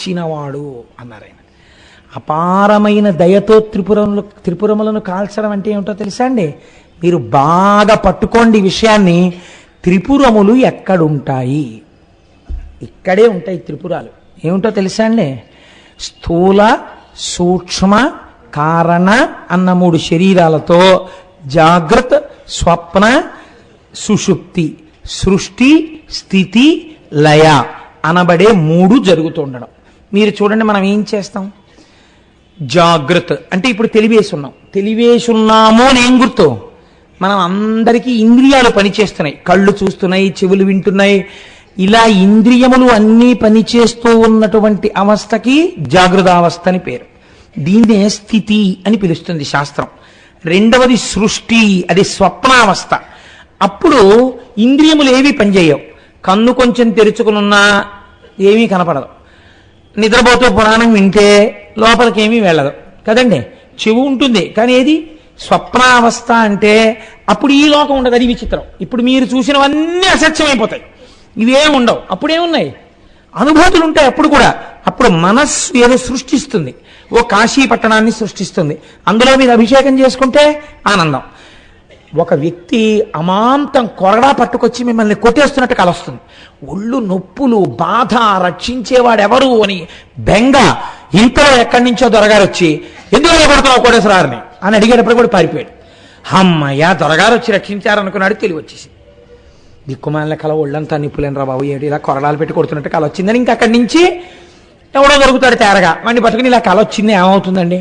చినవాడు అన్నారు ఆయన. అపారమైన దయతో త్రిపురములను కాల్చడం అంటే ఏమిటో తెలుసా అండి? మీరు బాగా పట్టుకోండి విషయాన్ని. త్రిపురములు ఎక్కడుంటాయి? ఇక్కడే ఉంటాయి త్రిపురాలు. ఏమిటో తెలుసా అండి? స్థూల, సూక్ష్మ, కారణ అన్న 3 శరీరాలతో జాగ్రత్త, స్వప్న, సుషుప్తి, సృష్టి, స్థితి, లయ అనబడే 3 జరుగుతుండడం. మీరు చూడండి, మనం ఏం చేస్తాం? జాగ్రత్త అంటే ఇప్పుడు తెలివేసున్నాము అని ఏం గుర్తు? మనం అందరికీ ఇంద్రియాలు పనిచేస్తున్నాయి. కళ్ళు చూస్తున్నాయి, చెవులు వింటున్నాయి. ఇలా ఇంద్రియములు అన్నీ పనిచేస్తూ ఉన్నటువంటి అవస్థకి జాగృతావస్థ అని పేరు. దీన్నే స్థితి అని పిలుస్తుంది శాస్త్రం. రెండవది సృష్టి, అది స్వప్నావస్థ. అప్పుడు ఇంద్రియములు ఏవి పనిచేయవు. కన్ను కొంచెం తెరుచుకునున్నా ఏమీ కనపడదు. నిద్రపోతూ పురాణం వింటే లోపలికేమీ వెళ్ళదు కదండి. చెవు ఉంటుంది, కానీ ఏది స్వప్నావస్థ అంటే అప్పుడు ఈ లోకం ఉండదు. అది విచిత్రం. ఇప్పుడు మీరు చూసినవన్నీ అసత్యమైపోతాయి, ఇవేం ఉండవు. అప్పుడేమున్నాయి? అనుభూతులు ఉంటాయి. అప్పుడు కూడా అప్పుడు మనస్సు ఏదో సృష్టిస్తుంది. ఓ కాశీ పట్టణాన్ని సృష్టిస్తుంది. అందులో మీరు అభిషేకం చేసుకుంటే ఆనందం. ఒక వ్యక్తి అమాంతం కొరడా పట్టుకొచ్చి మిమ్మల్ని కొట్టేస్తున్నట్టు కలొస్తుంది. ఒళ్ళు నొప్పులు, బాధ, రక్షించేవాడెవరు అని బెంగ. ఇంతలో ఎక్కడి నుంచో దొరగారు వచ్చి, ఎందుకు కొడుతున్నావు కోటేశ్వరారిని అని అడిగేటప్పుడు కూడా పారిపోయాడు. అమ్మయ్య, దొరగారు వచ్చి రక్షించారనుకున్నాడు. తెలివి వచ్చేసి దిక్కుమాల కల ఒళ్ళంతా నిప్పులేనరా బాబు, ఏడు ఇలా కొరడాలు పెట్టి కొడుతున్నట్టు కల వచ్చిందని ఇంకా అక్కడి నుంచి ఎవడో దొరుకుతాడు తేరగా. వాడిని పట్టుకుని ఇలా కల వచ్చింది, ఏమవుతుందండి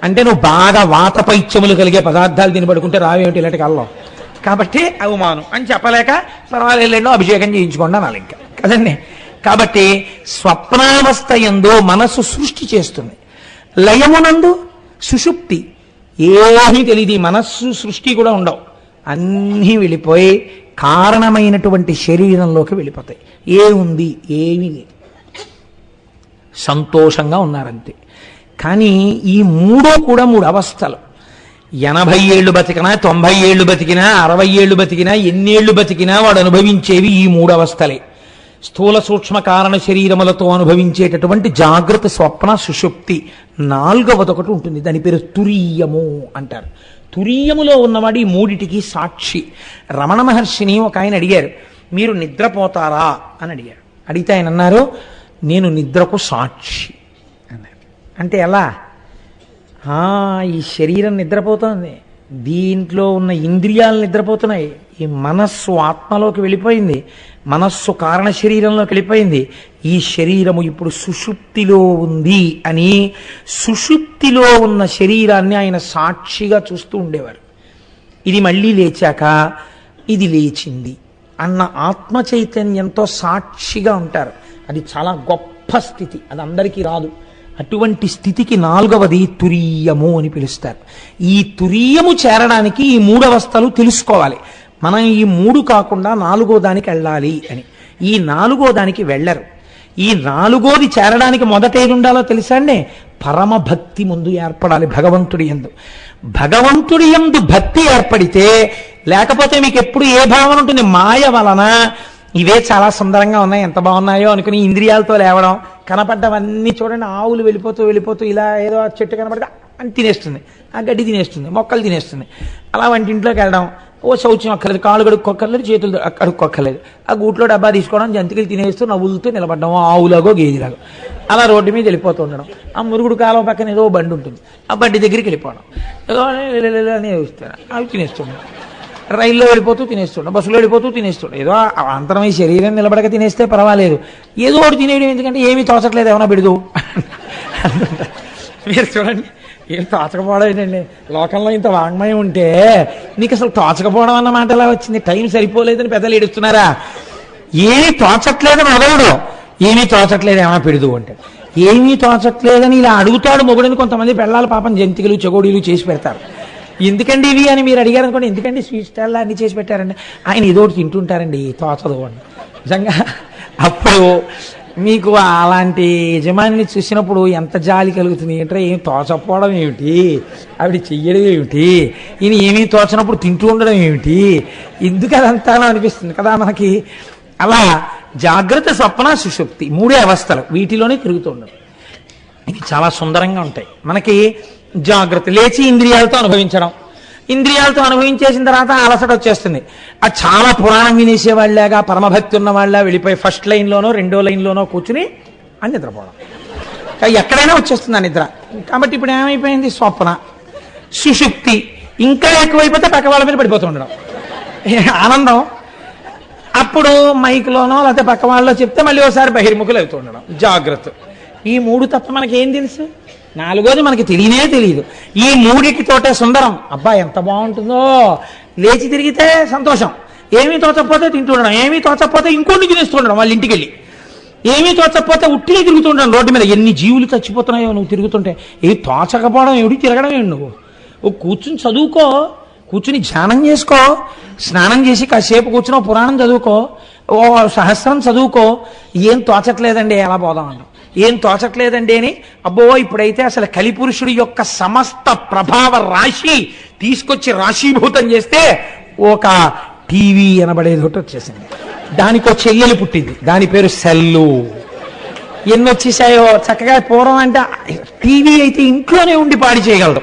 అంటే, నువ్వు బాగా వాత పైత్యములు కలిగే పదార్థాలు తిని పడుకుంటే రావేమిటి ఇలాంటి కల్లో, కాబట్టి అవమానం అని చెప్పలేక పర్వాలేదో అభిషేకం చేయించుకోండి అనాలి ఇంకా కదండి. కాబట్టి స్వప్నావస్థ యందు మనస్సు సృష్టి చేస్తుంది. లయమునందు సుషుప్తి, ఏమీ తెలియదు. మనస్సు సృష్టి కూడా ఉండవు. అన్నీ వెళ్ళిపోయి కారణమైనటువంటి శరీరంలోకి వెళ్ళిపోతాయి. ఏముంది? ఏమీ లేదు. సంతోషంగా ఉన్నారంతే. కానీ ఈ 3 కూడా 3 అవస్థలు. 80 ఏళ్ళు బతికినా, 90 ఏళ్ళు బతికినా, 60 ఏళ్ళు బతికినా, ఎన్నేళ్లు బతికినా వాడు అనుభవించేవి ఈ 3 అవస్థలే. స్థూల, సూక్ష్మ, కారణ శరీరములతో అనుభవించేటటువంటి జాగ్రత్త, స్వప్న, సుషుప్తి. 4వది ఒకటి ఉంటుంది, దాని పేరు తురీయము అంటారు. తురీయములో ఉన్నవాడు ఈ 3టికి సాక్షి. రమణ మహర్షిని ఒక ఆయన అడిగారు, మీరు నిద్రపోతారా అని అడిగారు. అడిగితే ఆయన అన్నారు, నేను నిద్రకు సాక్షి అన్నారు. అంటే ఎలా? ఈ శరీరం నిద్రపోతుంది, దీంట్లో ఉన్న ఇంద్రియాలు నిద్రపోతున్నాయి, ఈ మనస్సు ఆత్మలోకి వెళ్ళిపోయింది, మనస్సు కారణ శరీరంలోకి వెళ్ళిపోయింది, ఈ శరీరము ఇప్పుడు సుషుప్తిలో ఉంది అని సుషుప్తిలో ఉన్న శరీరాన్ని ఆయన సాక్షిగా చూస్తూ ఉండేవారు. ఇది మళ్ళీ లేచాక ఇది లేచింది అన్న ఆత్మ చైతన్యంతో సాక్షిగా ఉంటారు. అది చాలా గొప్ప స్థితి, అది అందరికీ రాదు. అటువంటి స్థితికి 4వది తురీయము అని పిలుస్తారు. ఈ తురీయము చేరడానికి ఈ 3 అవస్థలు తెలుసుకోవాలి. మనం ఈ 3 కాకుండా 4వ దానికి వెళ్ళాలి అని. ఈ 4వ దానికి వెళ్ళరు. ఈ 4వది చేరడానికి మొదట ఏది ఉండాలో తెలుసా అండి? పరమ భక్తి ముందు ఏర్పడాలి భగవంతుడి యందు. భగవంతుడి యందు భక్తి ఏర్పడితే, లేకపోతే మీకు ఎప్పుడు ఏ భావన ఉంటుంది? మాయ వలన ఇవే చాలా సుందరంగా ఉన్నాయి, ఎంత బాగున్నాయో అనుకుని ఇంద్రియాలతో లేవడం, కనపడ్డవన్నీ చూడండి, ఆవులు వెళ్ళిపోతూ ఇలా ఏదో చెట్టు కనపడితే అని తినేస్తుంది, ఆ గడ్డి తినేస్తుంది, మొక్కలు తినేస్తుంది. అలా వంటింట్లోకి వెళ్ళడం, ఓ శౌచం అక్కర్లేదు, కాళ్ళు కడుక్కోక్కర్లేదు, చేతులు కడుక్కోక్కర్లేదు, ఆ గూట్లో డబ్బా తీసుకోవడం, జంతికలు తినేస్తూ నవ్వులతో నిలబడడం, ఆవులాగో గేదిలాగో అలా రోడ్డు మీద వెళ్ళిపోతూ ఉండడం. ఆ మురుగుడు కాలం పక్కన ఏదో బండి ఉంటుంది, ఆ బండి దగ్గరికి వెళ్ళిపోవడం, ఏదో అని చూస్తాను, అవి తినేస్తున్నాం. రైల్లో వెళ్ళిపోతూ తినేస్తుండ, బస్సులో వెళ్ళిపోతూ తినేస్తుండ, ఏదో అంతరమై శరీరం నిలబడక తినేస్తే పర్వాలేదు, ఏదో ఒకటి తినేయడం ఎందుకంటే ఏమీ తోచట్లేదు, ఏమైనా బిడదు. మీరు చూడండి, ఏం తోచకపోవడం ఏంటండి? లోకంలో ఇంత వాంగ్మయం ఉంటే నీకు అసలు తోచకపోవడం అన్న మాట ఎలా వచ్చింది? టైం సరిపోలేదని పెద్దలు ఏడుస్తున్నారా? ఏమీ తోచట్లేదని మొదలుడు, ఏమీ తోచట్లేదు ఏమైనా పెడదు అంటే, ఏమీ తోచట్లేదని ఇలా అడుగుతాడు మొగుడని కొంతమంది పెళ్ళాలి పాపం జంతికలు చెగోడీలు చేసి పెడతారు. ఎందుకండి ఇవి అని మీరు అడిగారు అనుకోండి, ఎందుకండి స్వీట్ స్టాల్లో అన్ని చేసి పెట్టారండి, ఆయన ఏదోటి తింటుంటారండి, తోచదు అని. నిజంగా అప్పుడు మీకు అలాంటి యజమానిని చూసినప్పుడు ఎంత జాలి కలుగుతుంది అంటే, ఏం తోచకపోవడం ఏమిటి, ఆవిడ చెయ్యడం ఏమిటి, ఈయన ఏమీ తోచనప్పుడు తింటూ ఉండడం ఏమిటి, ఎందుకు అదంతా అనిపిస్తుంది కదా మనకి. అలా జాగ్రత్త, స్వప్న, సుషుప్తి 3 అవస్థలు, వీటిలోనే తిరుగుతూ ఉండడం. ఇవి చాలా సుందరంగా ఉంటాయి. మనకి జాగ్రత్త, లేచి ఇంద్రియాలతో అనుభవించడం, ఇంద్రియాలతో అనుభవించేసిన తర్వాత అలసట వచ్చేస్తుంది. అది చాలా పురాణం వినేసేవాళ్ళగా పరమభక్తి ఉన్న వాళ్ళ వెళ్ళిపోయి ఫస్ట్ లైన్లోనో రెండో లైన్లోనో కూర్చుని అని నిద్రపోవడం. ఎక్కడైనా వచ్చేస్తుంది ఆ నిద్ర. కాబట్టి ఇప్పుడు ఏమైపోయింది, స్వప్న సుషుప్తి ఇంకా ఎక్కువైపోతే పక్క వాళ్ళ మీద పడిపోతూ ఉండడం ఆనందం. అప్పుడు మైక్లోనో లేకపోతే పక్క వాళ్ళలో చెప్తే మళ్ళీ ఒకసారి బహిర్ముఖులు అవుతూ ఉండడం జాగ్రత్త. ఈ మూడు తప్ప మనకేం తెలుసు, నాలుగోది మనకి తెలియనే తెలియదు. ఈ మూడిటితోటే సుందరం. అబ్బా ఎంత బాగుంటుందో, లేచి తిరిగితే సంతోషం, ఏమీ తోచకపోతే తింటుండడం, ఏమీ తోచకపోతే ఇంకోటి తినేస్తుండడం వాళ్ళ ఇంటికి వెళ్ళి, ఏమీ తోచకపోతే ఉట్టినే తిరుగుతుండడం రోడ్డు మీద. ఎన్ని జీవులు చచ్చిపోతున్నాయో నువ్వు తిరుగుతుంటే. ఏ తోచకపోవడం ఏమిటి, తిరగడం ఏమిటి, నువ్వు కూర్చుని చదువుకో, కూర్చుని ధ్యానం చేసుకో, స్నానం చేసి కాసేపు కూర్చుని పురాణం చదువుకో, ఓ సహస్రం చదువుకో. ఏం తోచట్లేదండి ఎలా పోదాం అంటాం, ఏం తోచట్లేదండి అని. అబ్బో ఇప్పుడైతే అసలు కలిపురుషుడి యొక్క సమస్త ప్రభావ రాశి తీసుకొచ్చి రాశీభూతం చేస్తే ఒక టీవీ అనబడేది ఒకటి వచ్చేసింది. దానికో చెల్లెలు పుట్టింది, దాని పేరు సెల్లు. ఎన్ని వచ్చేసాయో చక్కగా. పూర్వం అంటే టీవీ అయితే ఇంట్లోనే ఉండి పాడు చేయగలరు,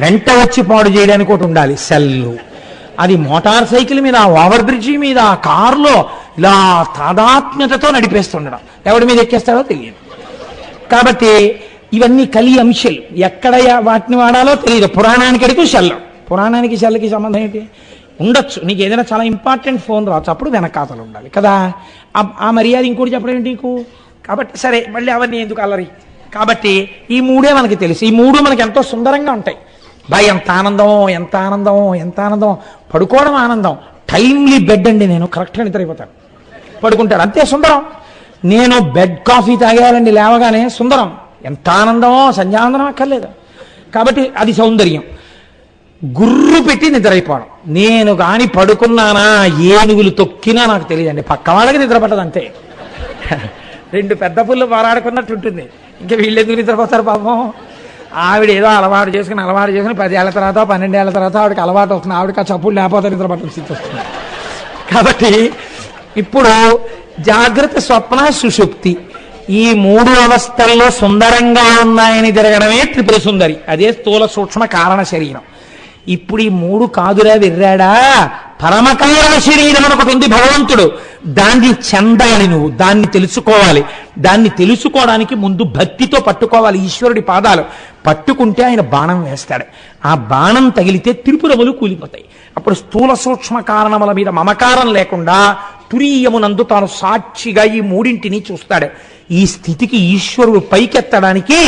వెంట వచ్చి పాడు చేయడానికి ఒకటి ఉండాలి, సెల్లు. అది మోటార్ సైకిల్ మీద, ఓవర్ బ్రిడ్జి మీద, కారులో ఇలా తాదాత్మ్యతతో నడిపేస్తుండడం, ఎవడి మీద ఎక్కేస్తాడో తెలియదు. కాబట్టి ఇవన్నీ కలి అంశాలు. ఎక్కడ వాటిని వాడాలో తెలియదు. పురాణానికి అడిగి సెల్లు, పురాణానికి సెల్లుకి సంబంధం ఏంటి? ఉండొచ్చు, నీకు ఏదైనా చాలా ఇంపార్టెంట్ ఫోన్ రావచ్చు, అప్పుడు వెనకాతలు ఉండాలి కదా. ఆ మర్యాద ఇంకోటి చెప్పడం ఏంటి నీకు? కాబట్టి సరే, మళ్ళీ అవన్నీ ఎందుకు అల్లరి. కాబట్టి ఈ మూడే మనకి తెలుసు. ఈ మూడు మనకి ఎంతో సుందరంగా ఉంటాయి. బాయ్ ఎంత ఆనందం, ఎంత ఆనందం, ఎంత ఆనందం. పడుకోవడం ఆనందం. టైమ్లీ బెడ్ అండి, నేను కరెక్ట్గా నిద్రైపోతాను, పడుకుంటాడు, అంతే సుందరం. నేను బెడ్ కాఫీ తాగేయాలండి లేవగానే, సుందరం. ఎంత ఆనందమో, సంధ్యానందనం అక్కర్లేదు. కాబట్టి అది సౌందర్యం. గుర్రు పెట్టి నిద్రైపోవడం. నేను కానీ పడుకున్నానా, ఏనుగులు తొక్కినా నాకు తెలియదండి, పక్క వాళ్ళకి నిద్ర పట్టదు అంతే. రెండు పెద్ద పుల్లు పోరాడుకున్నట్టు ఉంటుంది. ఇంకా వీళ్ళు ఎందుకు నిద్రపోతారు పాపం. ఆవిడ ఏదో అలవాటు చేసుకుని 10 ఏళ్ల తర్వాత 12 ఏళ్ల తర్వాత ఆవిడకి అలవాటు వస్తుంది. ఆవిడకి ఆ చప్పులు లేకపోతే నిద్ర పట్టిన స్థితి వస్తుంది. కాబట్టి ఇప్పుడు జాగ్రత్త, స్వప్న, సుషుప్తి ఈ మూడు అవస్థల్లో సుందరంగా ఉన్నాయని తిరగడమే త్రిపుర సుందరి. అదే స్థూల సూక్ష్మ కారణ శరీరం. ఇప్పుడు ఈ మూడు కాదురా విర్రాడా, పరమకారణ శరీరం ఒకటి ఉంది భగవంతుడు. దాన్ని చెందాలి నువ్వు, దాన్ని తెలుసుకోవాలి. దాన్ని తెలుసుకోవడానికి ముందు భక్తితో పట్టుకోవాలి ఈశ్వరుడి పాదాలు. పట్టుకుంటే ఆయన బాణం వేస్తాడు. ఆ బాణం తగిలితే త్రిపురములు కూలిపోతాయి. అప్పుడు స్థూల సూక్ష్మ కారణముల మీద మమకారం లేకుండా తురీయమునందు తాను సాక్షిగా ఈ మూడింటిని చూస్తాడు. ఈ స్థితికి ఈశ్వరుడు పైకెత్తడానికి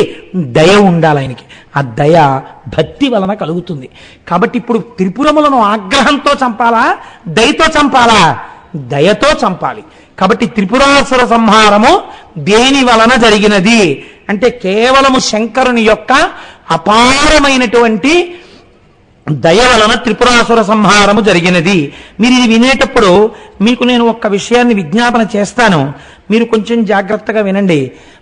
దయ ఉండాలి ఆయనకి. ఆ దయ భక్తి వలన కలుగుతుంది. కాబట్టి ఇప్పుడు త్రిపురములను ఆగ్రహంతో చంపాలా, దయతో చంపాలా? దయతో చంపాలి. కాబట్టి త్రిపురాసుర సంహారము దేని వలన జరిగినది అంటే కేవలము శంకరుని యొక్క అపారమైనటువంటి దయ వలన త్రిపురాసుర సంహారము జరిగినది. మీరు ఇది వినేటప్పుడు మీకు నేను ఒక్క విషయాన్ని విజ్ఞాపన చేస్తాను, మీరు కొంచెం జాగ్రత్తగా వినండి.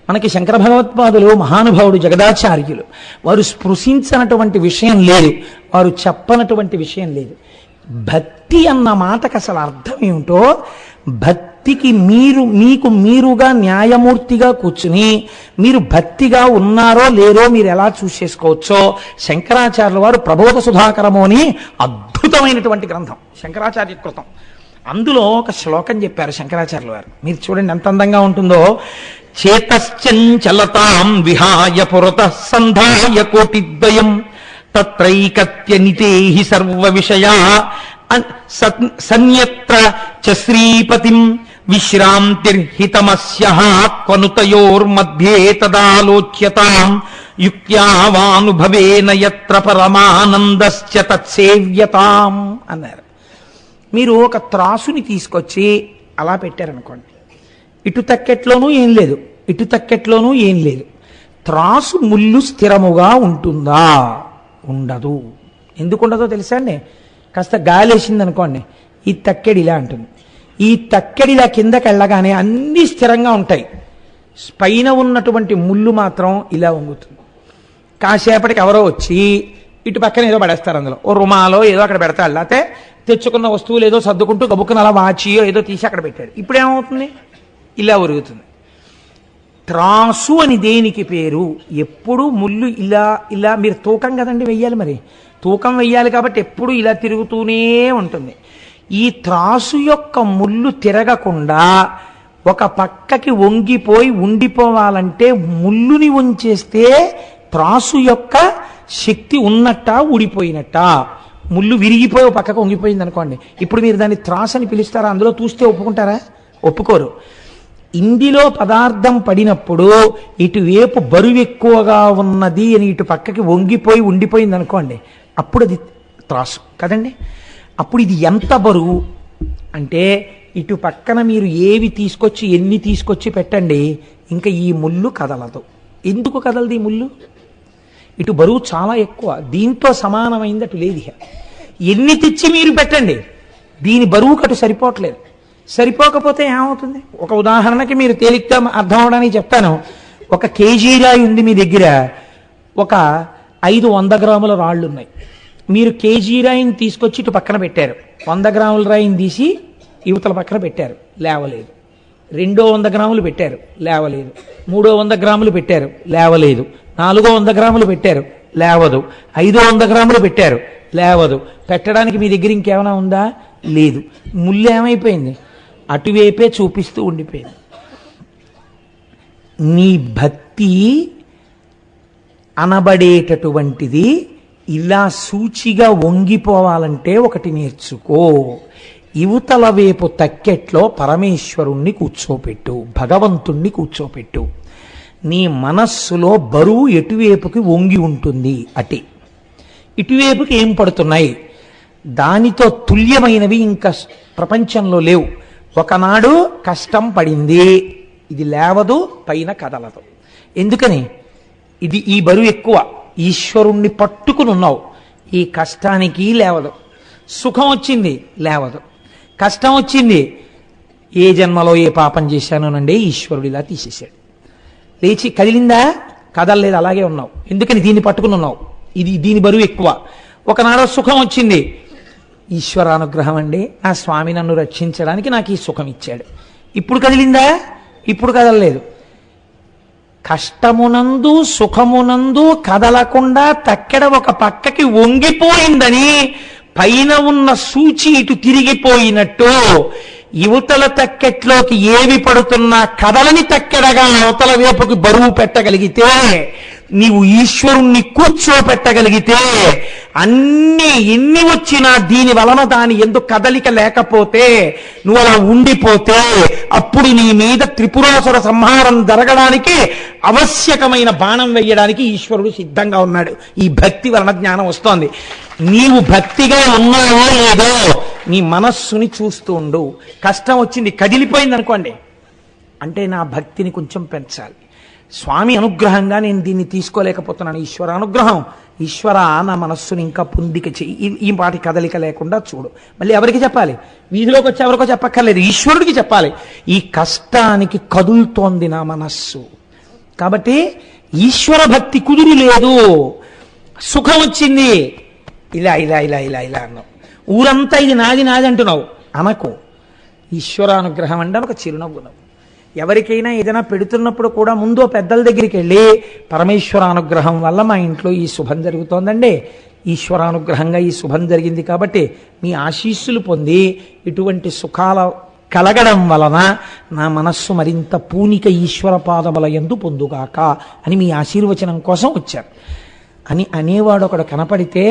మనకి శంకర భగవత్పాదులు మహానుభావుడు జగదాచార్యులు, వారు స్పృశించినటువంటి విషయం లేదు, వారు చెప్పనటువంటి విషయం లేదు. భక్తి అన్న మాటకు అసలు అర్థం ఏమిటో, భక్తికి మీకు మీరుగా న్యాయమూర్తిగా కూర్చుని మీరు భక్తిగా ఉన్నారో లేరో మీరు ఎలా చూసేసుకోవచ్చో శంకరాచార్యుల వారు ప్రబోధ సుధాకరము అని అద్భుతమైనటువంటి గ్రంథం శంకరాచార్య కృతం. అందులో ఒక శ్లోకం చెప్పారు శంకరాచార్యుల వారు. మీరు చూడండి ఎంత అందంగా ఉంటుందో. చేతశ్చంచలతాం విహాయ పురత సంధాయ కోటిద్వయం తత్రైకత్య నితేహి సర్వ విషయా సన్యత్ర చ శ్రీపతిం విశ్రాంతిర్హితమస్యః క్వనుతయోర్మధ్యే తదాలోచ్యతాం యుక్త్యావానుభవేన యత్ర పరమానందశ్చ తత్సేవ్యతాం అన్నారు. మీరు ఒక త్రాసుని తీసుకొచ్చి అలా పెట్టారనుకోండి, ఇటు తక్కెట్లోనూ ఏం లేదు, ఇటు తక్కెట్లోనూ ఏం లేదు. త్రాసు ముళ్ళు స్థిరముగా ఉంటుందా? ఉండదు. ఎందుకు ఉండదో తెలుసా అండి? కాస్త గాలి వేసింది అనుకోండి, ఈ తక్కెడి ఇలా ఉంటుంది, ఈ తక్కెడి ఇలా కిందకి వెళ్ళగానే అన్నీ స్థిరంగా ఉంటాయి, పైన ఉన్నటువంటి ముళ్ళు మాత్రం ఇలా వంగుతుంది. కాసేపటికి ఎవరో వచ్చి ఇటు పక్కన ఏదో పడేస్తారు, అందులో ఓ రుమాలో ఏదో అక్కడ పెడతాడు, లేకపోతే తెచ్చుకున్న వస్తువులు ఏదో సర్దుకుంటూ గబుక్కున అలా వాచియో ఏదో తీసి అక్కడ పెట్టాడు. ఇప్పుడు ఏమవుతుంది? ఇలా ఉరుగుతుంది. త్రాసు అని దేనికి పేరు? ఎప్పుడు ముళ్ళు ఇలా ఇలా, మీరు తూకం కదండి వెయ్యాలి, మరి తూకం వెయ్యాలి కాబట్టి ఎప్పుడు ఇలా తిరుగుతూనే ఉంటుంది. ఈ త్రాసు యొక్క ముళ్ళు తిరగకుండా ఒక పక్కకి వంగిపోయి ఉండిపోవాలంటే ముళ్ళుని ఉంచేస్తే త్రాసు యొక్క శక్తి ఉన్నట్ట ఊడిపోయినట్ట? ముళ్ళు విరిగిపోయి పక్కకు వంగిపోయింది అనుకోండి, ఇప్పుడు మీరు దాన్ని త్రాసు అని పిలుస్తారా? అందులో చూస్తే ఒప్పుకుంటారా? ఒప్పుకోరు. ఇందులో పదార్థం పడినప్పుడు ఇటువైపు బరువు ఎక్కువగా ఉన్నది అని ఇటు పక్కకి వంగిపోయి ఉండిపోయింది అనుకోండి, అప్పుడు అది త్రాసు కదండి. అప్పుడు ఇది ఎంత బరువు అంటే ఇటు పక్కన మీరు ఏవి తీసుకొచ్చి ఎన్ని తీసుకొచ్చి పెట్టండి, ఇంకా ఈ ముళ్ళు కదలదు. ఎందుకు కదలదు ఈ ముళ్ళు? ఇటు బరువు చాలా ఎక్కువ, దీంతో సమానమైంది అటు లేదు. ఎన్ని తెచ్చి మీరు పెట్టండి, దీని బరువుకు అటు సరిపోవట్లేదు. సరిపోకపోతే ఏమవుతుంది? ఒక ఉదాహరణకి మీరు తేలిగ్గా అర్థం అవడానికి చెప్తాను. ఒక కేజీ రాయి ఉంది మీ దగ్గర, ఒక 500 గ్రాముల రాళ్ళు ఉన్నాయి. మీరు కేజీ రాయిని తీసుకొచ్చి ఇటు పక్కన పెట్టారు, 100 గ్రాముల రాయిని తీసి యువతల పక్కన పెట్టారు, లేవలేదు. 200 గ్రాములు పెట్టారు, లేవలేదు. 300 గ్రాములు పెట్టారు, లేవలేదు. 400 గ్రాములు పెట్టారు, లేవదు. 500 గ్రాములు పెట్టారు, లేవదు. పెట్టడానికి మీ దగ్గర ఇంకేమైనా ఉందా? లేదు. ముళ్ళు ఏమైపోయింది? అటువైపే చూపిస్తూ ఉండిపోయింది. నీ భక్తి అనబడేటటువంటిది ఇలా సూచిగా వంగిపోవాలంటే ఒకటి నేర్చుకో. యువతల వైపు తక్కెట్లో పరమేశ్వరుణ్ణి కూర్చోపెట్టు, భగవంతుణ్ణి కూర్చోపెట్టు. నీ మనస్సులో బరువు ఎటువైపుకి వంగి ఉంటుంది, అటే. ఇటువైపుకి ఏం పడుతున్నాయి? దానితో తుల్యమైనవి ఇంకా ప్రపంచంలో లేవు. ఒకనాడు కష్టం పడింది, ఇది లేవదు, పైన కదలదు. ఎందుకని? ఇది ఈ బరువు ఎక్కువ, ఈశ్వరుణ్ణి పట్టుకుని ఉన్నావు, ఈ కష్టానికి లేవదు. సుఖం వచ్చింది, లేవదు. కష్టం వచ్చింది, ఏ జన్మలో ఏ పాపం చేశానోనండి, ఈశ్వరుడు ఇలా తీసేశాడు. లేచి కదిలిందా? కదలలేదు, అలాగే ఉన్నావు. ఎందుకని? దీన్ని పట్టుకుని ఉన్నావు, ఇది దీని బరువు ఎక్కువ. ఒకనాడు సుఖం వచ్చింది, ఈశ్వరానుగ్రహం అండి, నా స్వామి నన్ను రక్షించడానికి నాకు ఈ సుఖం ఇచ్చాడు. ఇప్పుడు కదిలిందా? ఇప్పుడు కదలలేదు. కష్టమునందు సుఖమునందు కదలకుండా తక్కెడ ఒక పక్కకి వంగిపోయిందని పైన ఉన్న సూచి ఇటు తిరిగిపోయినట్టు యువతల తక్కెట్లోకి ఏవి పడుతున్నా కదలని తక్కెడగా అవతల వైపుకి బరువు పెట్టగలిగితే, నీవు ఈశ్వరుణ్ణి కూర్చోపెట్టగలిగితే, అన్ని ఎన్ని వచ్చినా దీని వలన దాని ఎందుకు కదలిక లేకపోతే, నువ్వు అలా ఉండిపోతే, అప్పుడు నీ మీద త్రిపురాసుర సంహారం జరగడానికి ఆవశ్యకమైన బాణం వెయ్యడానికి ఈశ్వరుడు సిద్ధంగా ఉన్నాడు. ఈ భక్తి వలన జ్ఞానం వస్తోంది. నీవు భక్తిగా ఉన్నావో లేదో నీ మనస్సుని చూస్తూ ఉండు. కష్టం వచ్చింది, కదిలిపోయింది అనుకోండి, అంటే నా భక్తిని కొంచెం పెంచాలి. స్వామి అనుగ్రహంగా నేను దీన్ని తీసుకోలేకపోతున్నాను, ఈశ్వర అనుగ్రహం, ఈశ్వర నా మనస్సుని ఇంకా పొందిక చెయ్యి, ఈ పాటి కదలిక లేకుండా చూడు. మళ్ళీ ఎవరికి చెప్పాలి? వీధిలోకి వచ్చి ఎవరికో చెప్పక్కర్లేదు, ఈశ్వరుడికి చెప్పాలి. ఈ కష్టానికి కదులుతోంది నా మనస్సు, కాబట్టి ఈశ్వర భక్తి కుదిరి లేదు. సుఖం వచ్చింది, ఇలా ఇలా ఇలా ఇలా ఇలా అన్నావు, ఊరంతా ఇది నాది నాది అంటున్నావు, అనకు. ఈశ్వరానుగ్రహం అంటే ఒక చిరునవ్వు నవ్వు. ఎవరికైనా ఏదైనా పెడుతున్నప్పుడు కూడా ముందు పెద్దల దగ్గరికి వెళ్ళి, పరమేశ్వరానుగ్రహం వల్ల మా ఇంట్లో ఈ శుభం జరుగుతోందండి, ఈశ్వరానుగ్రహంగా ఈ శుభం జరిగింది కాబట్టి మీ ఆశీస్సులు పొంది ఇటువంటి సుఖాల కలగడం వలన నా మనస్సు మరింత పూనిక ఈశ్వర పాదముల యందు పొందుగాక అని మీ ఆశీర్వచనం కోసం వచ్చారు అని అనేవాడు ఒకడు కనపడితే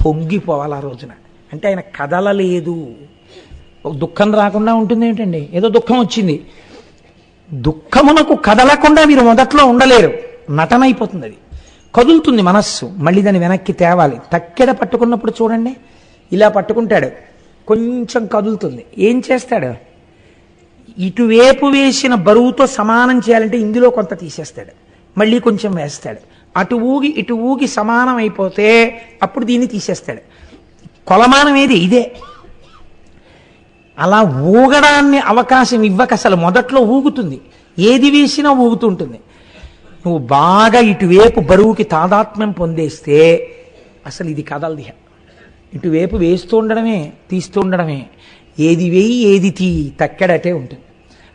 పొంగిపోవాలి ఆ రోజున. అంటే ఆయన కదలలేదు. దుఃఖం రాకుండా ఉంటుంది ఏంటండి? ఏదో దుఃఖం వచ్చింది, దుఃఖమునకు కదలకుండా మీరు మొదట్లో ఉండలేరు, నటన అయిపోతుంది. అది కదులుతుంది మనస్సు, మళ్ళీ దాన్ని వెనక్కి తేవాలి. తక్కెడ పట్టుకున్నప్పుడు చూడండి, ఇలా పట్టుకుంటాడు, కొంచెం కదులుతుంది. ఏం చేస్తాడు? ఇటువైపు వేసిన బరువుతో సమానం చేయాలంటే ఇందులో కొంత తీసేస్తాడు, మళ్ళీ కొంచెం వేస్తాడు. అటు ఊగి ఇటు ఊగి సమానం అయిపోతే అప్పుడు దీన్ని తీసేస్తాడు. కొలమానం ఏది? ఇదే. అలా ఊగడాన్ని అవకాశం ఇవ్వక అసలు మొదట్లో ఊగుతుంది, ఏది వేసినా ఊగుతుంటుంది. నువ్వు బాగా ఇటువైపు బరువుకి తాదాత్మ్యం పొందేస్తే అసలు ఇది కదలది. ఇటువైపు వేస్తూ ఉండడమే, తీస్తూ ఉండడమే. ఏది వేయి ఏది తీ, తక్కెడటే ఉంటుంది.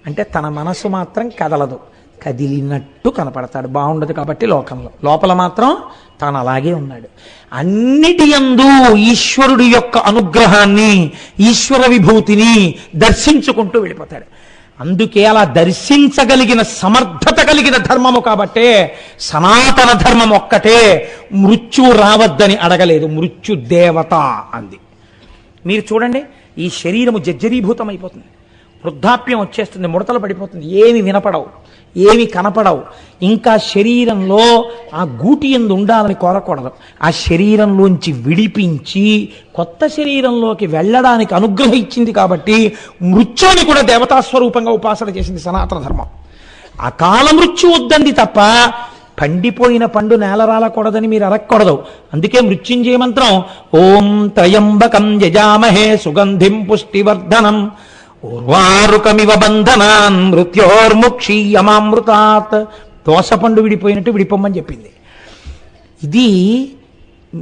అంటే తన మనసు మాత్రం కదలదు. కదిలినట్టు కనపడతాడు. బాగుండదు కాబట్టి లోకంలో, లోపల మాత్రం తాను అలాగే ఉన్నాడు. అన్నిటి యందు ఈశ్వరుడి యొక్క అనుగ్రహాన్ని, ఈశ్వర విభూతిని దర్శించుకుంటూ వెళ్ళిపోతాడు. అందుకే అలా దర్శించగలిగిన సమర్థత కలిగిన ధర్మము కాబట్టే సనాతన ధర్మం ఒక్కటే మృత్యు రావద్దని అడగలేదు, మృత్యు దేవత అంది. మీరు చూడండి, ఈ శరీరము జర్జరీభూతం అయిపోతుంది, వృద్ధాప్యం వచ్చేస్తుంది, ముడతలు పడిపోతుంది, ఏమి వినపడవు, ఏమి కనపడవు. ఇంకా శరీరంలో ఆ గూటి యందు ఉండాలని కోరకూడదు. ఆ శరీరంలోంచి విడిపించి కొత్త శరీరంలోకి వెళ్ళడానికి అనుగ్రహం ఇచ్చింది కాబట్టి మృత్యుని కూడా దేవతాస్వరూపంగా ఉపాసన చేసింది సనాతన ధర్మం. అకాల మృత్యు వద్దంది తప్ప పండిపోయిన పండు నేలరాలకూడదని మీరు అడగకూడదు. అందుకే మృత్యుంజయ మంత్రం ఓం త్రయంబకం యజామహే సుగంధిం పుష్టివర్ధనం ఉర్వారుకమివ బంధనాన్ మృత్యోర్ముక్షీయమామృతాత్. దోసపండు విడిపోయినట్టు విడిపోమని చెప్పింది. ఇది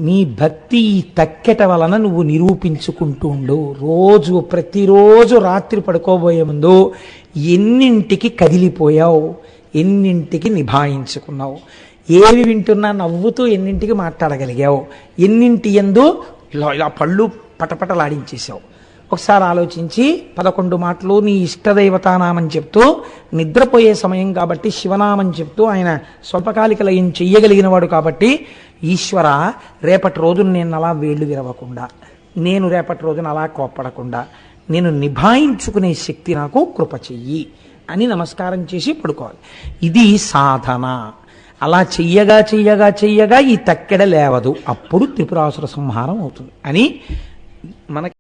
నీ భక్తి తక్కెట వలన నువ్వు నిరూపించుకుంటూ ఉండు. రోజు ప్రతిరోజు రాత్రి పడుకోబోయే ముందు ఎన్నింటికి కదిలిపోయావు, ఎన్నింటికి నిభాయించుకున్నావు, ఏవి వింటున్నా నవ్వుతూ ఎన్నింటికి మాట్లాడగలిగావు, ఎన్నింటి యందు ఇలా పళ్ళు పటపటలాడించేశావు. ఒకసారి ఆలోచించి 11 మాటలు నీ ఇష్టదైవతానామని చెప్తూ, నిద్రపోయే సమయం కాబట్టి శివనామం చెప్తూ, ఆయన స్వల్పకాలిక లయం చెయ్యగలిగిన వాడు కాబట్టి, ఈశ్వర రేపటి రోజున నేను అలా వేళ్ళు విరవకుండా, నేను రేపటి రోజున అలా కోప్పడకుండా నేను నిభాయించుకునే శక్తి నాకు కృప చెయ్యి అని నమస్కారం చేసి పడుకోవాలి. ఇది సాధన. అలా చెయ్యగా చెయ్యగా చెయ్యగా ఈ తక్కెడ లేవదు, అప్పుడు త్రిపురాసుర సంహారం అవుతుంది అని మనకి